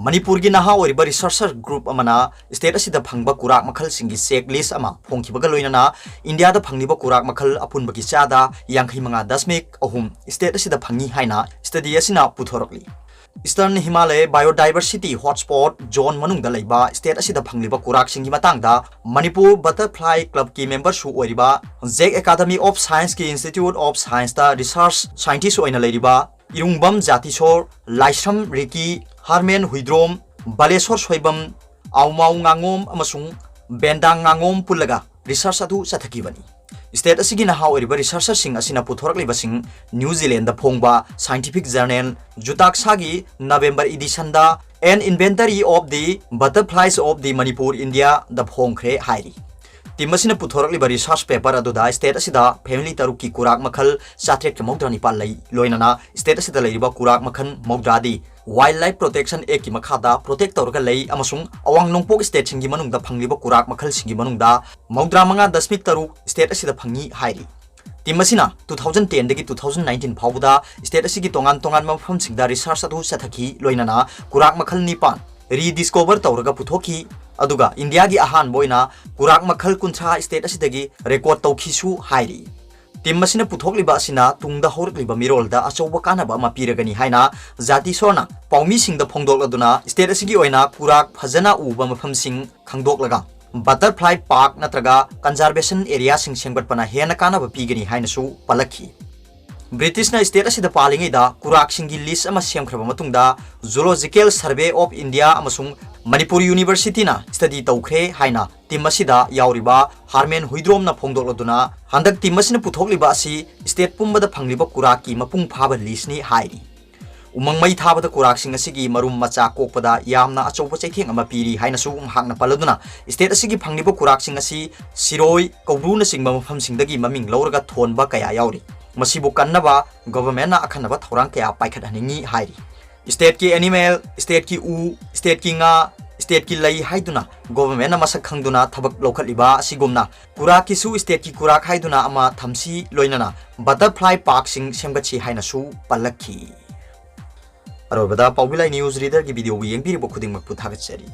मणिपुर की नहा ओरिबा रिसर्चर ग्रुप अमना स्टेट असिदा फंगबा कुराक मखल सिंगी चेक लिस्ट अमा फोंखिबगा लोइनना इंडिया दा फंगनिबा कुराक मखल अपुनबगी चादा 55.3 स्टेट असिदा फंगी हाइना स्टडी असिना पुथोरकली eastern Himalaya biodiversity hotspot zone मनुंगदा लैबा स्टेट असिदा फंगलिबा कुराक सिंगी मतांगदा मणिपुर बटरफ्लाई क्लब की मेंबर सु ओरिबा जेक एकेडमी ऑफ साइंस की इंस्टीट्यूट ऑफ साइंस दा रिसर्च साइंटिस्ट ओइना लैरिबा इरुंगबम जातिसोर लाइसम रिकी हारमेन हुइद्रोम बालेश्वर सोइबम आउमाउ nganगोम अमसुंग बेंदांग nganगोम पुलगा रिसर्च अदु चथकिबनी स्टेट असिगी नहा ओरिबा रिसर्चर सिंग असिना पुथोरकलिबसिंग न्यूजीलैंड दा फोंगबा साइंटिफिक जर्नल जुताक्सागी नवंबर एडिशन दा an inventory of the butterflies of the Manipur India दा फोंखरे हाइरी टीम असिना पुथोरकलिबा रिसर्च पेपर अदुदा स्टेट असिदा फैमिली तरुक की कुराक मखल 7.9 लई लोइनना स्टेट असिदा लैरिबा कुराक मखन मौद्रादी वाइल्ड लाइफ प्रोटेक्शन एक्ट की मखादा प्रोटेक्ट तौरगा लई अमसुंग अवांग नोंपोक स्टेट सिंगी मनुंगदा फंगलिबा कुराक मखल सिंगी मनुंगदा मौद्रा मंगा दशमिक तरुक स्टेट असिदा फंगी हाइरी टीम असिना 2010 दगी 2019 फाउबदा स्टेट असिगी तोंगान तोंगान मफम सिंगदा रिसर्च अदु सथखी लोइनना कुराक मखल निपान रीडिस्कवर तौरगा पुथोकी अदुगा इंडिया की Ahaan बोइना कुराक मखल Kuntha state असिदगी record तौखीसु हाइरी team असिना पुथोकलिबा असिना तुंगदा होरकलिबा मिरोलदा अचौबा कानबा अमा पिरगनी हाइना जाति सोना पाउमी सिंगदा फोंदोकलदुना स्टेट असिगी ओइना कुराक फजना उबा मफम सिंग खंगदोकलगा बटरफ्लाई पार्क नत्रगा कंजर्वेशन एरिया सिंग सेंगबटपना हेना कानबा पिगनी हाइनसु पलखी ब्रिटिश ना स्टेट असिदा पालिंगैदा कुराक सिंगी लिस्ट अमा सेमख्रबा मतुंगदा जूलॉजिकल सर्वे ऑफ इंडिया अमसुंग मणिपुर यूनिवर्सिटी ना स्टडी तौखरे हाइना टीम असिदा यावरिबा हारमेन हुइद्रोम ना फोंदोकलदुना हंदक टीम असिना पुथोकलिबा असि स्टेट पुंबदा फंगलिबा कुराक की मपुंग फाबा लिस्टनी हाइरी उमंग मई थाबदा कुराक सिंग असिगी मरुम मचा कोकपदा यामना अचौबा चैथेंग अमा पीरी हाइनसु हांगना पलदुना स्टेट असिगी फंगलिबा कुराक सिंग असि सिरोय कौब्रुना सिंगबा मफम सिंगदगी ममिंग लौरगा थोनबा कया यावरी मसिबु कन्नबा गवर्नमेंट ना अखनबा थौरांग कया पाइखदहनिंगी हाइरी स्टेट की एनिमल स्टेट की उ स्टेट की nga स्टेट की लई हाइदुना गवर्नमेंट मसक खंगदुना थबक लौखलिबा असिगुमना कुराक की सु स्टेट की कुराक हाइदुना अमा थमसी लोइनना बटरफ्लाई पार्क सिंग सेमगछि हाइनसु पलखी अरोबदा पाउबिलाई न्यूज रीडर की वीडियो येंगबिरिबो खुदिंगमक पुथागचरी।